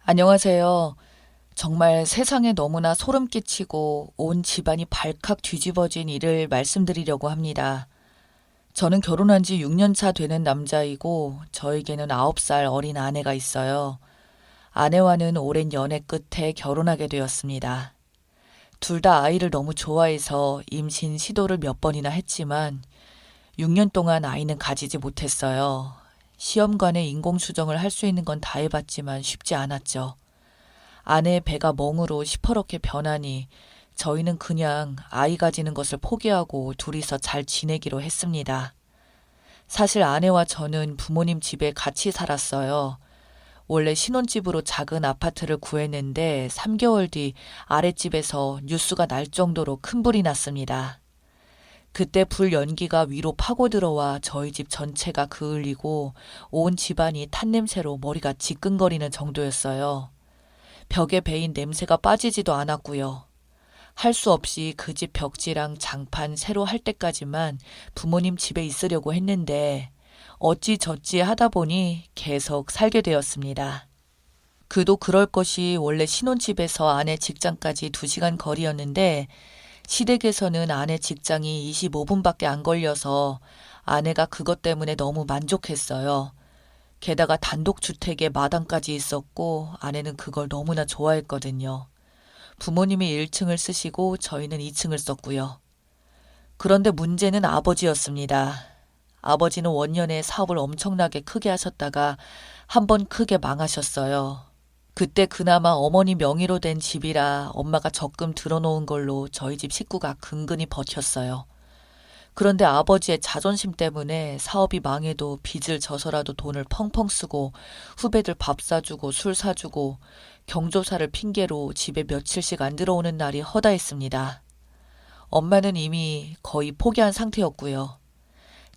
안녕하세요. 정말 세상에 너무나 소름 끼치고 온 집안이 발칵 뒤집어진 일을 말씀드리려고 합니다. 저는 결혼한 지 6년 차 되는 남자이고 저에게는 9살 어린 아내가 있어요. 아내와는 오랜 연애 끝에 결혼하게 되었습니다. 둘 다 아이를 너무 좋아해서 임신 시도를 몇 번이나 했지만 6년 동안 아이는 가지지 못했어요. 시험관에 인공수정을 할 수 있는 건 다 해봤지만 쉽지 않았죠. 아내의 배가 멍으로 시퍼렇게 변하니 저희는 그냥 아이 가지는 것을 포기하고 둘이서 잘 지내기로 했습니다. 사실 아내와 저는 부모님 집에 같이 살았어요. 원래 신혼집으로 작은 아파트를 구했는데 3개월 뒤 아랫집에서 뉴스가 날 정도로 큰 불이 났습니다. 그때 불 연기가 위로 파고 들어와 저희 집 전체가 그을리고 온 집안이 탄 냄새로 머리가 지끈거리는 정도였어요. 벽에 배인 냄새가 빠지지도 않았고요. 할 수 없이 그 집 벽지랑 장판 새로 할 때까지만 부모님 집에 있으려고 했는데 어찌저찌 하다 보니 계속 살게 되었습니다. 그도 그럴 것이 원래 신혼집에서 아내 직장까지 2시간 거리였는데 시댁에서는 아내 직장이 25분밖에 안 걸려서 아내가 그것 때문에 너무 만족했어요. 게다가 단독주택에 마당까지 있었고 아내는 그걸 너무나 좋아했거든요. 부모님이 1층을 쓰시고 저희는 2층을 썼고요. 그런데 문제는 아버지였습니다. 아버지는 원년에 사업을 엄청나게 크게 하셨다가 한 번 크게 망하셨어요. 그때 그나마 어머니 명의로 된 집이라 엄마가 적금 들어놓은 걸로 저희 집 식구가 근근히 버텼어요. 그런데 아버지의 자존심 때문에 사업이 망해도 빚을 져서라도 돈을 펑펑 쓰고 후배들 밥 사주고 술 사주고 경조사를 핑계로 집에 며칠씩 안 들어오는 날이 허다했습니다. 엄마는 이미 거의 포기한 상태였고요.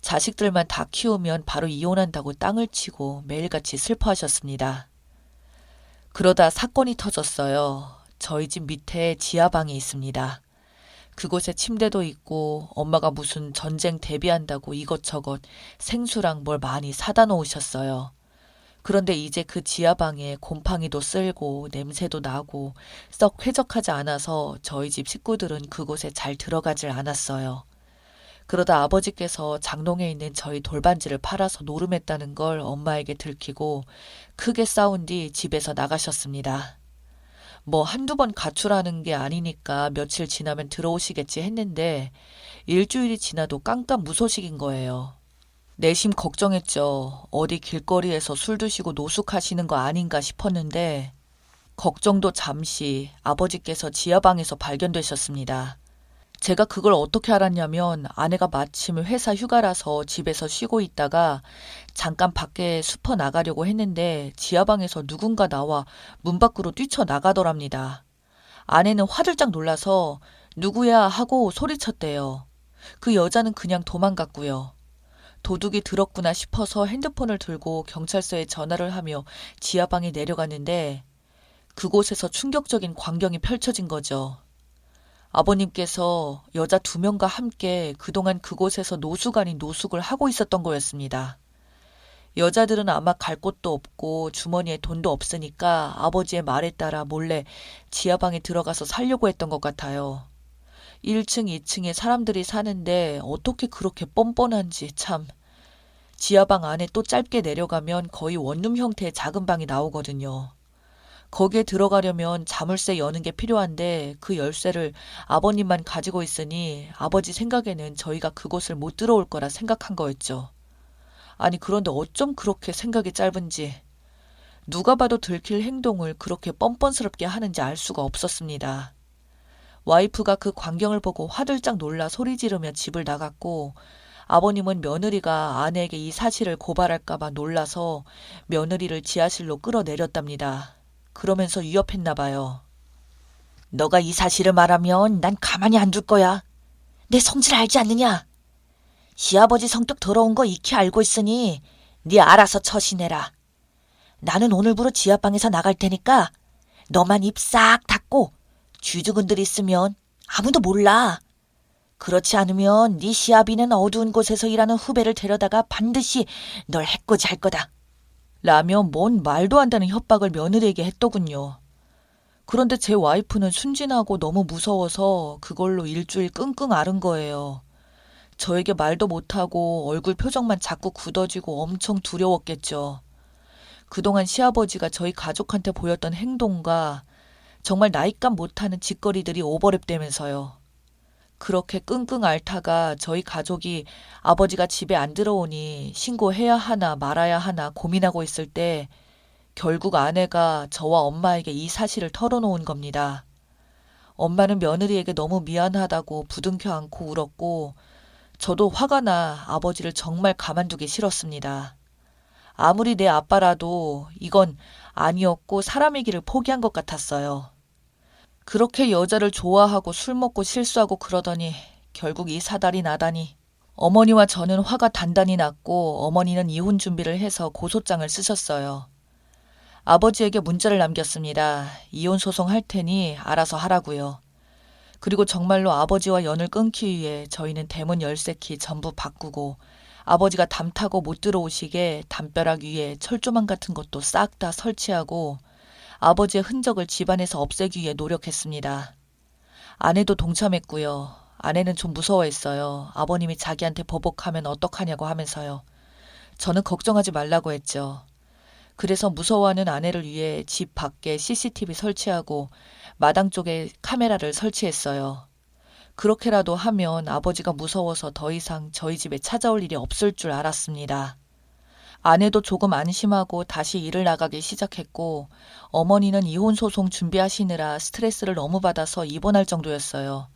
자식들만 다 키우면 바로 이혼한다고 땅을 치고 매일같이 슬퍼하셨습니다. 그러다 사건이 터졌어요. 저희 집 밑에 지하방이 있습니다. 그곳에 침대도 있고 엄마가 무슨 전쟁 대비한다고 이것저것 생수랑 뭘 많이 사다 놓으셨어요. 그런데 이제 그 지하방에 곰팡이도 쓸고 냄새도 나고 썩 쾌적하지 않아서 저희 집 식구들은 그곳에 잘 들어가질 않았어요. 그러다 아버지께서 장롱에 있는 저희 돌반지를 팔아서 노름했다는 걸 엄마에게 들키고 크게 싸운 뒤 집에서 나가셨습니다. 뭐 한두 번 가출하는 게 아니니까 며칠 지나면 들어오시겠지 했는데 일주일이 지나도 깜깜무소식인 거예요. 내심 걱정했죠. 어디 길거리에서 술 드시고 노숙하시는 거 아닌가 싶었는데 걱정도 잠시 아버지께서 지하방에서 발견되셨습니다. 제가 그걸 어떻게 알았냐면 아내가 마침 회사 휴가라서 집에서 쉬고 있다가 잠깐 밖에 슈퍼 나가려고 했는데 지하방에서 누군가 나와 문 밖으로 뛰쳐나가더랍니다. 아내는 화들짝 놀라서 누구야 하고 소리쳤대요. 그 여자는 그냥 도망갔고요. 도둑이 들었구나 싶어서 핸드폰을 들고 경찰서에 전화를 하며 지하방에 내려갔는데 그곳에서 충격적인 광경이 펼쳐진 거죠. 아버님께서 여자 2명과 함께 그동안 그곳에서 노숙 아닌 노숙을 하고 있었던 거였습니다. 여자들은 아마 갈 곳도 없고 주머니에 돈도 없으니까 아버지의 말에 따라 몰래 지하방에 들어가서 살려고 했던 것 같아요. 1층, 2층에 사람들이 사는데 어떻게 그렇게 뻔뻔한지 참. 지하방 안에 또 짧게 내려가면 거의 원룸 형태의 작은 방이 나오거든요. 거기에 들어가려면 자물쇠 여는 게 필요한데 그 열쇠를 아버님만 가지고 있으니 아버지 생각에는 저희가 그곳을 못 들어올 거라 생각한 거였죠. 아니 그런데 어쩜 그렇게 생각이 짧은지 누가 봐도 들킬 행동을 그렇게 뻔뻔스럽게 하는지 알 수가 없었습니다. 와이프가 그 광경을 보고 화들짝 놀라 소리 지르며 집을 나갔고 아버님은 며느리가 아내에게 이 사실을 고발할까 봐 놀라서 며느리를 지하실로 끌어내렸답니다. 그러면서 위협했나 봐요. 너가 이 사실을 말하면 난 가만히 안 둘 거야. 내 성질 알지 않느냐? 시아버지 성격 더러운 거 익히 알고 있으니 네 알아서 처신해라. 나는 오늘부로 지하방에서 나갈 테니까 너만 입 싹 닫고 쥐죽은들 있으면 아무도 몰라. 그렇지 않으면 네 시아비는 어두운 곳에서 일하는 후배를 데려다가 반드시 널 해코지 할 거다. 라며 뭔 말도 안 되는 협박을 며느리에게 했더군요. 그런데 제 와이프는 순진하고 너무 무서워서 그걸로 일주일 끙끙 앓은 거예요. 저에게 말도 못하고 얼굴 표정만 자꾸 굳어지고 엄청 두려웠겠죠. 그동안 시아버지가 저희 가족한테 보였던 행동과 정말 나이값 못하는 짓거리들이 오버랩되면서요. 그렇게 끙끙 앓다가 저희 가족이 아버지가 집에 안 들어오니 신고해야 하나 말아야 하나 고민하고 있을 때 결국 아내가 저와 엄마에게 이 사실을 털어놓은 겁니다. 엄마는 며느리에게 너무 미안하다고 부둥켜 안고 울었고 저도 화가 나 아버지를 정말 가만두기 싫었습니다. 아무리 내 아빠라도 이건 아니었고 사람이기를 포기한 것 같았어요. 그렇게 여자를 좋아하고 술 먹고 실수하고 그러더니 결국 이 사달이 나다니. 어머니와 저는 화가 단단히 났고 어머니는 이혼 준비를 해서 고소장을 쓰셨어요. 아버지에게 문자를 남겼습니다. 이혼 소송 할 테니 알아서 하라고요. 그리고 정말로 아버지와 연을 끊기 위해 저희는 대문 열쇠키 전부 바꾸고 아버지가 담 타고 못 들어오시게 담벼락 위에 철조망 같은 것도 싹 다 설치하고 아버지의 흔적을 집안에서 없애기 위해 노력했습니다. 아내도 동참했고요. 아내는 좀 무서워했어요. 아버님이 자기한테 보복하면 어떡하냐고 하면서요. 저는 걱정하지 말라고 했죠. 그래서 무서워하는 아내를 위해 집 밖에 CCTV 설치하고 마당 쪽에 카메라를 설치했어요. 그렇게라도 하면 아버지가 무서워서 더 이상 저희 집에 찾아올 일이 없을 줄 알았습니다. 아내도 조금 안심하고 다시 일을 나가기 시작했고 어머니는 이혼 소송 준비하시느라 스트레스를 너무 받아서 입원할 정도였어요.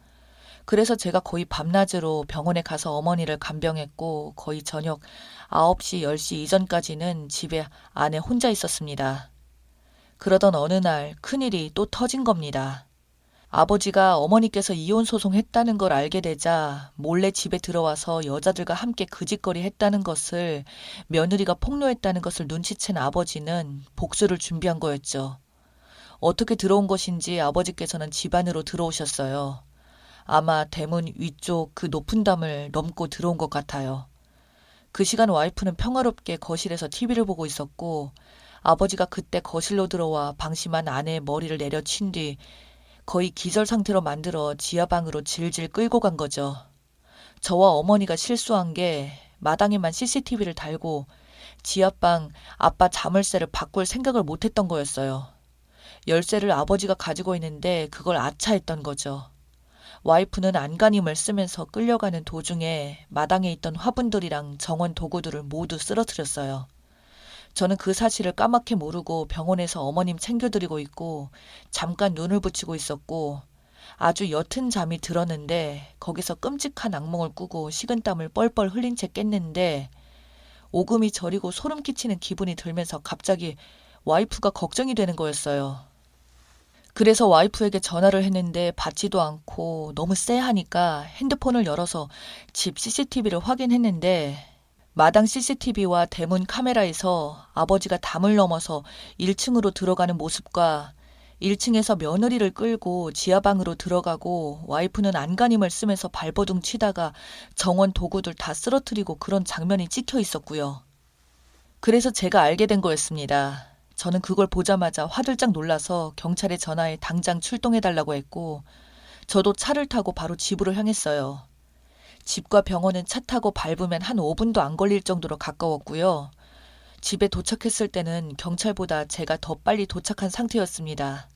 그래서 제가 거의 밤낮으로 병원에 가서 어머니를 간병했고 거의 저녁 9시, 10시 이전까지는 집에 아내 혼자 있었습니다. 그러던 어느 날 큰일이 또 터진 겁니다. 아버지가 어머니께서 이혼 소송했다는 걸 알게 되자 몰래 집에 들어와서 여자들과 함께 그짓거리 했다는 것을 며느리가 폭로했다는 것을 눈치챈 아버지는 복수를 준비한 거였죠. 어떻게 들어온 것인지 아버지께서는 집 안으로 들어오셨어요. 아마 대문 위쪽 그 높은 담을 넘고 들어온 것 같아요. 그 시간 와이프는 평화롭게 거실에서 TV를 보고 있었고 아버지가 그때 거실로 들어와 방심한 아내의 머리를 내려친 뒤 거의 기절 상태로 만들어 지하방으로 질질 끌고 간 거죠. 저와 어머니가 실수한 게 마당에만 CCTV를 달고 지하방 아빠 자물쇠를 바꿀 생각을 못했던 거였어요. 열쇠를 아버지가 가지고 있는데 그걸 아차했던 거죠. 와이프는 안간힘을 쓰면서 끌려가는 도중에 마당에 있던 화분들이랑 정원 도구들을 모두 쓰러뜨렸어요. 저는 그 사실을 까맣게 모르고 병원에서 어머님 챙겨드리고 있고 잠깐 눈을 붙이고 있었고 아주 옅은 잠이 들었는데 거기서 끔찍한 악몽을 꾸고 식은땀을 뻘뻘 흘린 채 깼는데 오금이 저리고 소름 끼치는 기분이 들면서 갑자기 와이프가 걱정이 되는 거였어요. 그래서 와이프에게 전화를 했는데 받지도 않고 너무 쎄하니까 핸드폰을 열어서 집 CCTV를 확인했는데 마당 CCTV와 대문 카메라에서 아버지가 담을 넘어서 1층으로 들어가는 모습과 1층에서 며느리를 끌고 지하방으로 들어가고 와이프는 안간힘을 쓰면서 발버둥 치다가 정원 도구들 다 쓰러뜨리고 그런 장면이 찍혀 있었고요. 그래서 제가 알게 된 거였습니다. 저는 그걸 보자마자 화들짝 놀라서 경찰에 전화해 당장 출동해달라고 했고 저도 차를 타고 바로 집으로 향했어요. 집과 병원은 차 타고 밟으면 한 5분도 안 걸릴 정도로 가까웠고요. 집에 도착했을 때는 경찰보다 제가 더 빨리 도착한 상태였습니다.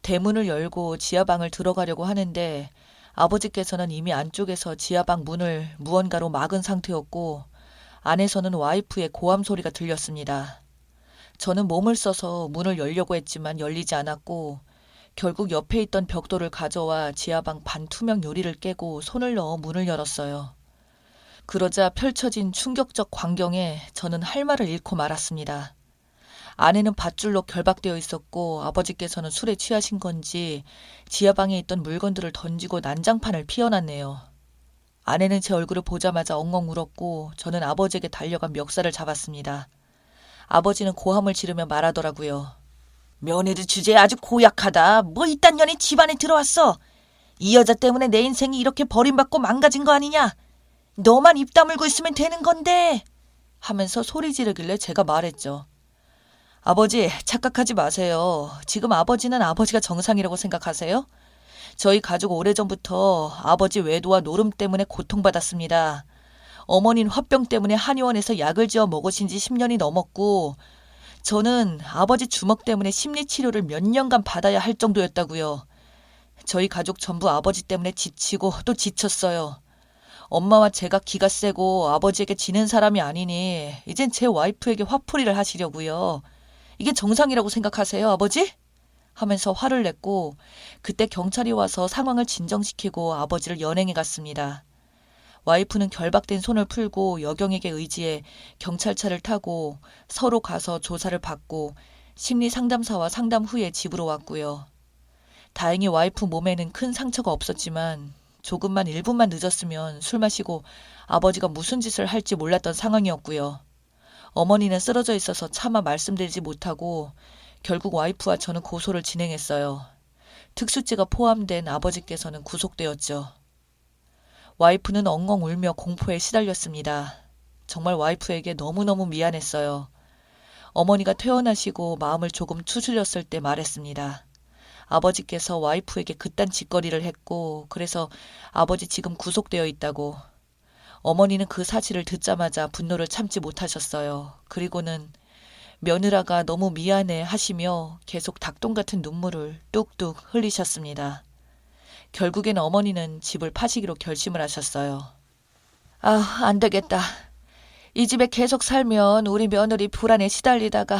대문을 열고 지하방을 들어가려고 하는데 아버지께서는 이미 안쪽에서 지하방 문을 무언가로 막은 상태였고 안에서는 와이프의 고함 소리가 들렸습니다. 저는 몸을 써서 문을 열려고 했지만 열리지 않았고 결국 옆에 있던 벽돌을 가져와 지하방 반투명 유리를 깨고 손을 넣어 문을 열었어요. 그러자 펼쳐진 충격적 광경에 저는 할 말을 잃고 말았습니다. 아내는 밧줄로 결박되어 있었고 아버지께서는 술에 취하신 건지 지하방에 있던 물건들을 던지고 난장판을 피워놨네요. 아내는 제 얼굴을 보자마자 엉엉 울었고 저는 아버지에게 달려가 멱살을 잡았습니다. 아버지는 고함을 지르며 말하더라고요. 며느리 주제에 아주 고약하다. 뭐 이딴 년이 집안에 들어왔어. 이 여자 때문에 내 인생이 이렇게 버림받고 망가진 거 아니냐. 너만 입 다물고 있으면 되는 건데. 하면서 소리 지르길래 제가 말했죠. 아버지, 착각하지 마세요. 지금 아버지는 아버지가 정상이라고 생각하세요? 저희 가족 오래전부터 아버지 외도와 노름 때문에 고통받았습니다. 어머니는 화병 때문에 한의원에서 약을 지어 먹으신 지 10년이 넘었고, 저는 아버지 주먹 때문에 심리치료를 몇 년간 받아야 할 정도였다고요. 저희 가족 전부 아버지 때문에 지치고 또 지쳤어요. 엄마와 제가 기가 세고 아버지에게 지는 사람이 아니니 이젠 제 와이프에게 화풀이를 하시려고요. 이게 정상이라고 생각하세요, 아버지? 하면서 화를 냈고 그때 경찰이 와서 상황을 진정시키고 아버지를 연행해 갔습니다. 와이프는 결박된 손을 풀고 여경에게 의지해 경찰차를 타고 서로 가서 조사를 받고 심리상담사와 상담 후에 집으로 왔고요. 다행히 와이프 몸에는 큰 상처가 없었지만 조금만 1분만 늦었으면 술 마시고 아버지가 무슨 짓을 할지 몰랐던 상황이었고요. 어머니는 쓰러져 있어서 차마 말씀드리지 못하고 결국 와이프와 저는 고소를 진행했어요. 특수죄가 포함된 아버지께서는 구속되었죠. 와이프는 엉엉 울며 공포에 시달렸습니다. 정말 와이프에게 너무너무 미안했어요. 어머니가 퇴원하시고 마음을 조금 추스렸을 때 말했습니다. 아버지께서 와이프에게 그딴 짓거리를 했고 그래서 아버지 지금 구속되어 있다고. 어머니는 그 사실을 듣자마자 분노를 참지 못하셨어요. 그리고는 며느라가 너무 미안해 하시며 계속 닭똥 같은 눈물을 뚝뚝 흘리셨습니다. 결국엔 어머니는 집을 파시기로 결심을 하셨어요. 아, 안 되겠다. 이 집에 계속 살면 우리 며느리 불안에 시달리다가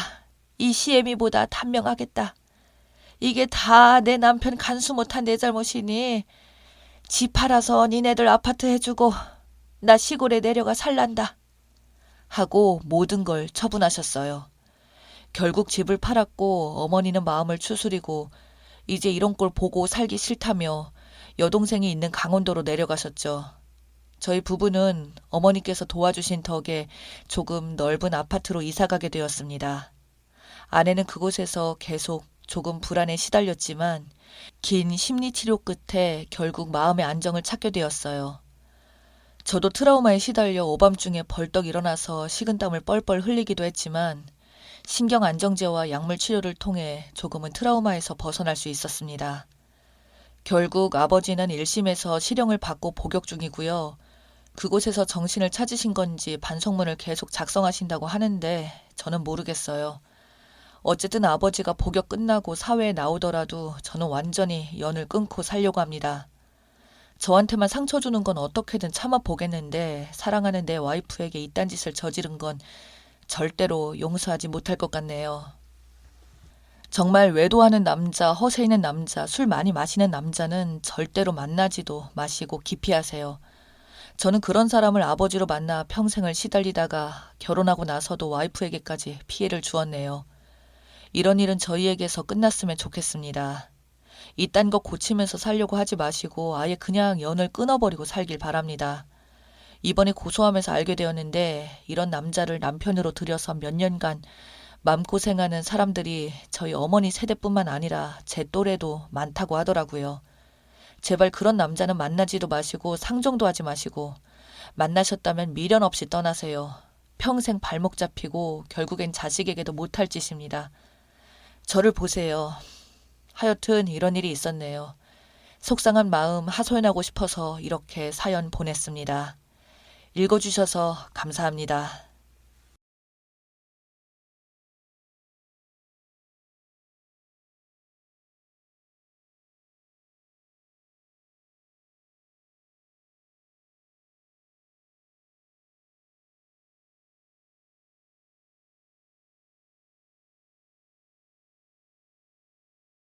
이 시애미보다 단명하겠다. 이게 다 내 남편 간수 못한 내 잘못이니 집 팔아서 니네들 아파트 해주고 나 시골에 내려가 살란다. 하고 모든 걸 처분하셨어요. 결국 집을 팔았고 어머니는 마음을 추스리고 이제 이런 꼴 보고 살기 싫다며 여동생이 있는 강원도로 내려가셨죠. 저희 부부는 어머니께서 도와주신 덕에 조금 넓은 아파트로 이사가게 되었습니다. 아내는 그곳에서 계속 조금 불안에 시달렸지만 긴 심리치료 끝에 결국 마음의 안정을 찾게 되었어요. 저도 트라우마에 시달려 오밤중에 벌떡 일어나서 식은땀을 뻘뻘 흘리기도 했지만 신경안정제와 약물 치료를 통해 조금은 트라우마에서 벗어날 수 있었습니다. 결국 아버지는 1심에서 실형을 받고 복역 중이고요. 그곳에서 정신을 찾으신 건지 반성문을 계속 작성하신다고 하는데 저는 모르겠어요. 어쨌든 아버지가 복역 끝나고 사회에 나오더라도 저는 완전히 연을 끊고 살려고 합니다. 저한테만 상처 주는 건 어떻게든 참아보겠는데 사랑하는 내 와이프에게 이딴 짓을 저지른 건 절대로 용서하지 못할 것 같네요. 정말 외도하는 남자, 허세 있는 남자, 술 많이 마시는 남자는 절대로 만나지도 마시고 기피하세요. 저는 그런 사람을 아버지로 만나 평생을 시달리다가 결혼하고 나서도 와이프에게까지 피해를 주었네요. 이런 일은 저희에게서 끝났으면 좋겠습니다. 이딴 거 고치면서 살려고 하지 마시고 아예 그냥 연을 끊어버리고 살길 바랍니다. 이번에 고소하면서 알게 되었는데 이런 남자를 남편으로 들여서 몇 년간 마음고생하는 사람들이 저희 어머니 세대뿐만 아니라 제 또래도 많다고 하더라고요. 제발 그런 남자는 만나지도 마시고 상종도 하지 마시고 만나셨다면 미련 없이 떠나세요. 평생 발목 잡히고 결국엔 자식에게도 못할 짓입니다. 저를 보세요. 하여튼 이런 일이 있었네요. 속상한 마음 하소연하고 싶어서 이렇게 사연 보냈습니다. 읽어주셔서 감사합니다.